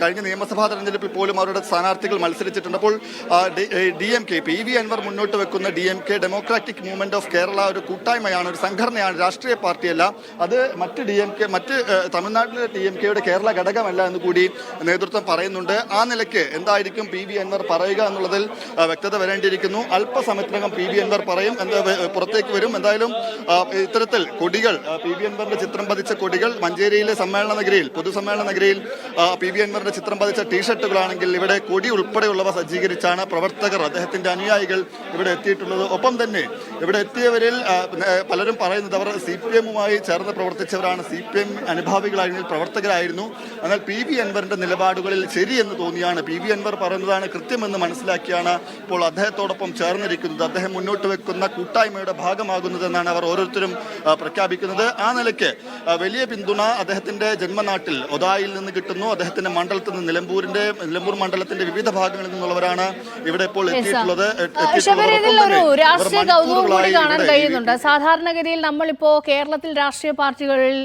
കഴിഞ്ഞ നിയമസഭാ തെരഞ്ഞെടുപ്പിൽ പോലും അവരുടെ സ്ഥാനാർത്ഥികൾ മത്സരിച്ചിട്ടുണ്ട്. അപ്പോൾ DMK PV അൻവർ മുന്നോട്ട് വെക്കുന്ന DMK democratic movement of Kerala ഒരു കൂട്ടായ്മയാണ്, ഒരു സംഘടനയാണ്, രാഷ്ട്രീയ പാർട്ടിയല്ല. അത് മറ്റ് തമിഴ്നാട്ടിലെ DMKയുടെ കേരള ഘടകമല്ല എന്ന് കൂടി നേതൃത്വം പറയുന്നുണ്ട്. ആ നിലയ്ക്ക് എന്തായിരിക്കും PV അൻവർ പറയുക എന്നുള്ളതിൽ വ്യക്തത വരേണ്ടിയിരിക്കുന്നു. അല്പസമയത്തിനകം PV അൻവർ പറയും, പുറത്തേക്ക് വരും. എന്തായാലും ഇത്തരത്തിൽ കൊടികൾ, PV അൻവറിന്റെ ചിത്രം പതിച്ച കൊടികൾ മഞ്ചേരിയിലെ സമ്മേളന നഗരിയിൽ, പൊതുസമ്മേളന നഗരിയിൽ PV അൻവറിന്റെ ചിത്രം പതിച്ച ടീഷർട്ടുകളാണെങ്കിൽ ഇവിടെ കൊടി ഉൾപ്പെടെയുള്ളവ സജ്ജീകരിച്ചാണ് പ്രവർത്തകർ, അദ്ദേഹത്തിന്റെ അനുയായികൾ ഇവിടെ എത്തിയിട്ടുള്ളത്. ഒപ്പം തന്നെ ഇവിടെ എത്തിയവരിൽ പലരും പറയുന്നത് അവർ CPM-മായി ചേർന്ന് പ്രവർത്തിച്ചവരാണ്, CPM അനുഭാവികളായിരുന്ന പ്രവർത്തകരായിരുന്നു. എന്നാൽ PV അൻവറിന്റെ നിലപാടുകളിൽ ശരിയെന്ന് തോന്നിയാണ്, PV അൻവർ പറയുന്നതാണ് കൃത്യമെന്ന് മനസ്സിലാക്കിയാണ് ഇപ്പോൾ അദ്ദേഹത്തോടൊപ്പം ചേർന്നിരിക്കുന്നത്, അദ്ദേഹം മുന്നോട്ട് വെക്കുന്ന കൂട്ടായ്മയുടെ ഭാഗമാകുന്നതെന്നാണ് അവർ ഓരോരുത്തരും പ്രഖ്യാപിക്കുന്നത്. ആ നിലയ്ക്ക് വലിയ പിന്തുണ അദ്ദേഹത്തിന്റെ ജന്മനാട്ടിൽ ഒതായിൽ നിന്ന് കിട്ടുന്നു. അദ്ദേഹത്തിന്റെ മണ്ഡലത്തിൽ നിന്ന്, നിലമ്പൂർ മണ്ഡലത്തിന്റെ വിവിധ ഭാഗങ്ങളിൽ നിന്നുള്ളവരാണ് ഇവിടെ ഇപ്പോൾ എത്തിയിട്ടുള്ളത്. രാഷ്ട്രീയ കൗതുകം കൂടി കാണാൻ കഴിയുന്നുണ്ട്. സാധാരണഗതിയിൽ നമ്മളിപ്പോ കേരളത്തിൽ രാഷ്ട്രീയ പാർട്ടികളിൽ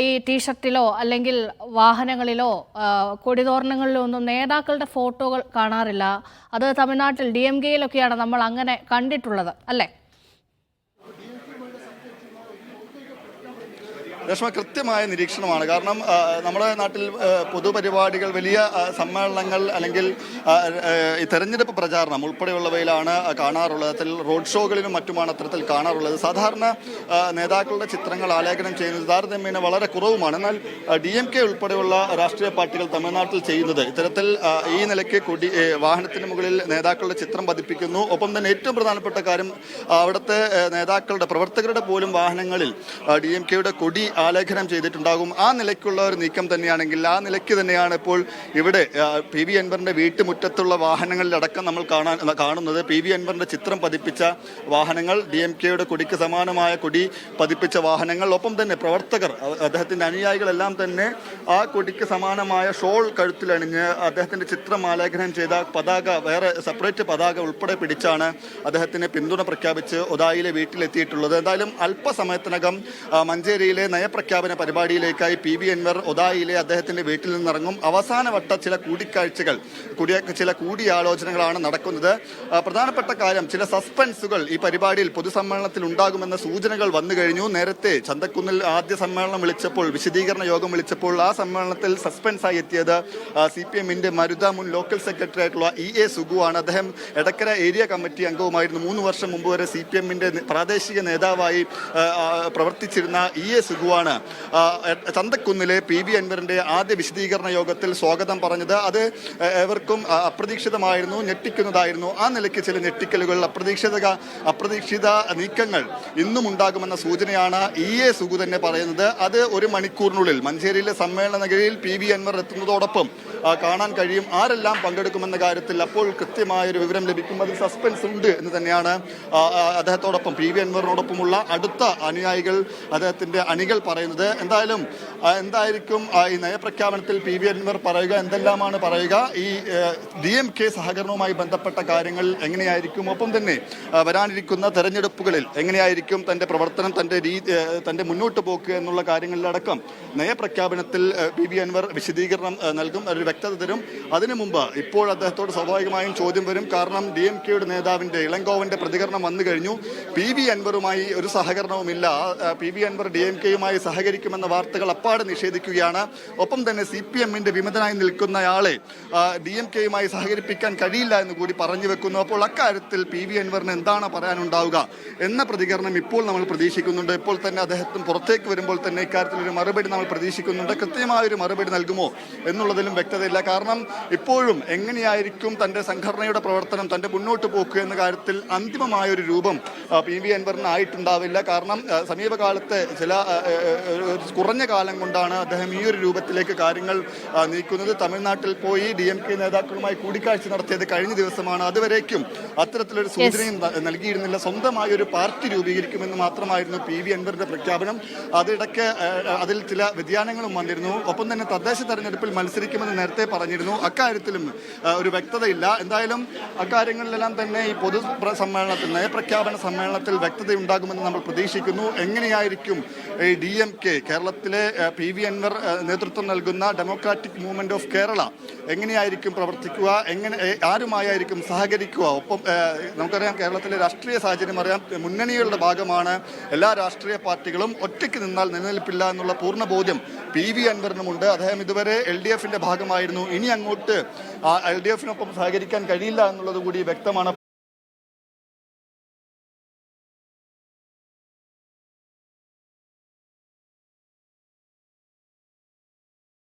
ഈ ടീഷർട്ടിലോ അല്ലെങ്കിൽ വാഹനങ്ങളിലോ കൊടിതോരണങ്ങളിലോ ഒന്നും നേതാക്കളുടെ ഫോട്ടോകൾ കാണാറില്ല. അത് തമിഴ്നാട്ടിൽ DMK-യിലൊക്കെയാണ് നമ്മൾ അങ്ങനെ കണ്ടിട്ടുള്ളത്, അല്ലേ? രശ്മ, കൃത്യമായ നിരീക്ഷണമാണ്. കാരണം നമ്മുടെ നാട്ടിൽ പൊതുപരിപാടികൾ, വലിയ സമ്മേളനങ്ങൾ അല്ലെങ്കിൽ ഈ തെരഞ്ഞെടുപ്പ് പ്രചാരണം ഉൾപ്പെടെയുള്ളവയിലാണ് കാണാറുള്ളത്. അത്തരത്തിൽ റോഡ് ഷോകളിലും മറ്റുമാണ് അത്തരത്തിൽ കാണാറുള്ളത്. സാധാരണ നേതാക്കളുടെ ചിത്രങ്ങൾ ആലേഖനം ചെയ്യുന്നത് താരതമ്യേന വളരെ കുറവുമാണ്. എന്നാൽ DMK ഉൾപ്പെടെയുള്ള രാഷ്ട്രീയ പാർട്ടികൾ തമിഴ്നാട്ടിൽ ചെയ്യുന്നത് ഇത്തരത്തിൽ ഈ നിലയ്ക്ക് വാഹനത്തിന് മുകളിൽ നേതാക്കളുടെ ചിത്രം പതിപ്പിക്കുന്നു. ഒപ്പം തന്നെ ഏറ്റവും പ്രധാനപ്പെട്ട കാര്യം, അവിടുത്തെ നേതാക്കളുടെ, പ്രവർത്തകരുടെ പോലും വാഹനങ്ങളിൽ DMK-യുടെ കൊടി ആലേഖനം ചെയ്തിട്ടുണ്ടാകും. ആ നിലയ്ക്കുള്ള ഒരു നീക്കം തന്നെയാണെങ്കിൽ ആ നിലയ്ക്ക് തന്നെയാണ് ഇപ്പോൾ ഇവിടെ PV അൻവറിന്റെ വീട്ടുമുറ്റത്തുള്ള വാഹനങ്ങളിലടക്കം നമ്മൾ കാണുന്നത്. PV അൻവറിന്റെ ചിത്രം പതിപ്പിച്ച വാഹനങ്ങൾ, DMK-യുടെ കൊടിക്ക് സമാനമായ കൊടി പതിപ്പിച്ച വാഹനങ്ങൾ, ഒപ്പം തന്നെ പ്രവർത്തകർ, അദ്ദേഹത്തിന്റെ അനുയായികളെല്ലാം തന്നെ ആ കൊടിക്ക് സമാനമായ ഷോൾ കഴുത്തിലണിഞ്ഞ് അദ്ദേഹത്തിന്റെ ചിത്രം ആലേഖനം ചെയ്ത പതാക, വേറെ സെപ്പറേറ്റ് പതാക ഉൾപ്പെടെ പിടിച്ചാണ് അദ്ദേഹത്തിന് പിന്തുണ പ്രഖ്യാപിച്ച് ഒതായിലെ വീട്ടിലെത്തിയിട്ടുള്ളത്. എന്തായാലും അല്പസമയത്തിനകം മഞ്ചേരിയിലെ നയപ്രഖ്യാപന പരിപാടിയിലേക്കായി PV അൻവർ ഒതായിലെ അദ്ദേഹത്തിന്റെ വീട്ടിൽ നിന്നിറങ്ങും. അവസാനവട്ട ചില കൂടിക്കാഴ്ചകൾ, ചില കൂടിയാലോചനകളാണ് നടക്കുന്നത്. പ്രധാനപ്പെട്ട കാര്യം, ചില സസ്പെൻസുകൾ ഈ പരിപാടിയിൽ, പൊതുസമ്മേളനത്തിൽ ഉണ്ടാകുമെന്ന സൂചനകൾ വന്നു കഴിഞ്ഞു. നേരത്തെ ചന്തക്കുന്നിൽ ആദ്യ സമ്മേളനം വിളിച്ചപ്പോൾ, വിശദീകരണ യോഗം വിളിച്ചപ്പോൾ ആ സമ്മേളനത്തിൽ സസ്പെൻസായി എത്തിയത് CPM-ന്റെ മരുത മുൻ ലോക്കൽ സെക്രട്ടറി ആയിട്ടുള്ള EA സുഗുവാണ്. അദ്ദേഹം എടക്കര ഏരിയ കമ്മിറ്റി അംഗവുമായിരുന്നു. 3 വർഷം മുമ്പ് വരെ CPM-ന്റെ പ്രാദേശിക നേതാവായി പ്രവർത്തിച്ചിരുന്ന EA സുഗുവാണ് ചന്തക്കുന്നിലെ PV അൻവറിന്റെ ആദ്യ വിശദീകരണ യോഗത്തിൽ സ്വാഗതം പറഞ്ഞത്. അത് ഏവർക്കും അപ്രതീക്ഷിതമായിരുന്നു, ഞെട്ടിക്കുന്നതായിരുന്നു. ആ നിലയ്ക്ക് ചില ഞെട്ടിക്കലുകൾ, അപ്രതീക്ഷിത നീക്കങ്ങൾ ഇന്നും ഉണ്ടാകുമെന്ന സൂചനയാണ് EA സുഗു തന്നെ പറയുന്നത്. അത് 1 മണിക്കൂറിനുള്ളിൽ മഞ്ചേരിയിലെ സമ്മേളന നഗരിയിൽ PV അൻവർ എത്തുന്നതോടൊപ്പം കാണാൻ കഴിയും. ആരെല്ലാം പങ്കെടുക്കുമെന്ന കാര്യത്തിൽ അപ്പോൾ കൃത്യമായൊരു വിവരം ലഭിക്കും. അതിൽ സസ്പെൻസ് ഉണ്ട് എന്ന് തന്നെയാണ് അദ്ദേഹത്തോടൊപ്പം, PV അൻവറിനോടൊപ്പമുള്ള അടുത്ത അനുയായികൾ, അദ്ദേഹത്തിന്റെ അണികൾ പറയുന്നത്. എന്തായിരിക്കും ഈ നയപ്രഖ്യാപനത്തിൽ PV അൻവർ പറയുക, എന്തെല്ലാമാണ് പറയുക, ഈ DMK സഹകരണവുമായി ബന്ധപ്പെട്ട കാര്യങ്ങൾ എങ്ങനെയായിരിക്കും, ഒപ്പം തന്നെ വരാനിരിക്കുന്ന തെരഞ്ഞെടുപ്പുകളിൽ എങ്ങനെയായിരിക്കും തന്റെ പ്രവർത്തനം, തന്റെ മുന്നോട്ട് പോക്ക് എന്നുള്ള കാര്യങ്ങളിലടക്കം നയപ്രഖ്യാപനത്തിൽ PV അൻവർ വിശദീകരണം നൽകും, ഒരു വ്യക്തത തരും. അതിനു മുമ്പ് ഇപ്പോൾ അദ്ദേഹത്തോട് സ്വാഭാവികമായും ചോദ്യം വരും. കാരണം DMK-യുടെ നേതാവിന്റെ, ഇളങ്കോവന്റെ പ്രതികരണം വന്നു കഴിഞ്ഞു. PV അൻവറുമായി ഒരു സഹകരണവുമില്ല, PV അൻവർ DMK-യുമായി സഹകരിക്കുമെന്ന വാർത്തകൾ അപ്പാടെ നിഷേധിക്കുകയാണ്. ഒപ്പം തന്നെ CPM-ന്റെ വിമതനായി നിൽക്കുന്നയാളെ DMK-യുമായി സഹകരിപ്പിക്കാൻ കഴിയില്ല എന്ന് കൂടി പറഞ്ഞു വെക്കുന്നു. അപ്പോൾ അക്കാര്യത്തിൽ PV അൻവറിന് എന്താണ് പറയാനുണ്ടാവുക എന്ന പ്രതികരണം ഇപ്പോൾ നമ്മൾ പ്രതീക്ഷിക്കുന്നുണ്ട്. ഇപ്പോൾ തന്നെ അദ്ദേഹത്തിന് പുറത്തേക്ക് വരുമ്പോൾ തന്നെ ഇക്കാര്യത്തിൽ ഒരു മറുപടി നമ്മൾ പ്രതീക്ഷിക്കുന്നുണ്ട്. കൃത്യമായൊരു മറുപടി നൽകുമോ എന്നുള്ളതിലും വ്യക്തതയില്ല. കാരണം ഇപ്പോഴും എങ്ങനെയായിരിക്കും തന്റെ സംഘടനയുടെ പ്രവർത്തനം, തന്റെ മുന്നോട്ട് പോക്ക് എന്ന കാര്യത്തിൽ അന്തിമമായൊരു രൂപം PV അൻവറിന് ആയിട്ടുണ്ടാവില്ല. കാരണം സമീപകാലത്തെ കുറഞ്ഞ കാലം കൊണ്ടാണ് അദ്ദേഹം ഈ ഒരു രൂപത്തിലേക്ക് കാര്യങ്ങൾ നീക്കുന്നത്. തമിഴ്നാട്ടിൽ പോയി DMK നേതാക്കളുമായി കൂടിക്കാഴ്ച നടത്തിയത് കഴിഞ്ഞ ദിവസമാണ്. അതുവരേക്കും അത്തരത്തിലൊരു സൂചനയും നൽകിയിരുന്നില്ല. സ്വന്തമായ ഒരു പാർട്ടി രൂപീകരിക്കുമെന്ന് മാത്രമായിരുന്നു PV അൻവറിന്റെ പ്രഖ്യാപനം. അതിടയ്ക്ക് അതിൽ ചില വ്യതിയാനങ്ങളും വന്നിരുന്നു. ഒപ്പം തന്നെ തദ്ദേശ തെരഞ്ഞെടുപ്പിൽ മത്സരിക്കുമെന്ന് നേരത്തെ നേരത്തെ പറഞ്ഞിരുന്നു. അക്കാര്യത്തിലും ഒരു വ്യക്തതയില്ല. എന്തായാലും അക്കാര്യങ്ങളിലെല്ലാം തന്നെ ഈ പൊതു സമ്മേളനത്തിൽ, നയപ്രഖ്യാപന സമ്മേളനത്തിൽ വ്യക്തതയുണ്ടാകുമെന്ന് നമ്മൾ പ്രതീക്ഷിക്കുന്നു. എങ്ങനെയായിരിക്കും ഈ DMK, കേരളത്തിലെ PV അൻവർ നേതൃത്വം നൽകുന്ന ഡെമോക്രാറ്റിക് മൂവ്മെന്റ് ഓഫ് കേരള എങ്ങനെയായിരിക്കും പ്രവർത്തിക്കുക, ആരുമായിരിക്കും സഹകരിക്കുക? ഒപ്പം നമുക്കറിയാം, കേരളത്തിലെ രാഷ്ട്രീയ സാഹചര്യം അറിയാം. മുന്നണികളുടെ ഭാഗമാണ് എല്ലാ രാഷ്ട്രീയ പാർട്ടികളും. ഒറ്റയ്ക്ക് നിന്നാൽ നിലനിൽപ്പില്ല എന്നുള്ള പൂർണ്ണ ബോധ്യം PV അൻവറിനുമുണ്ട്. അദ്ദേഹം ഇതുവരെ LDFന്റെ ഭാഗമായിരുന്നു. ഇനി അങ്ങോട്ട് LDFനൊപ്പം സഹകരിക്കാൻ കഴിയില്ല എന്നുള്ളത് കൂടി വ്യക്തമാണ്.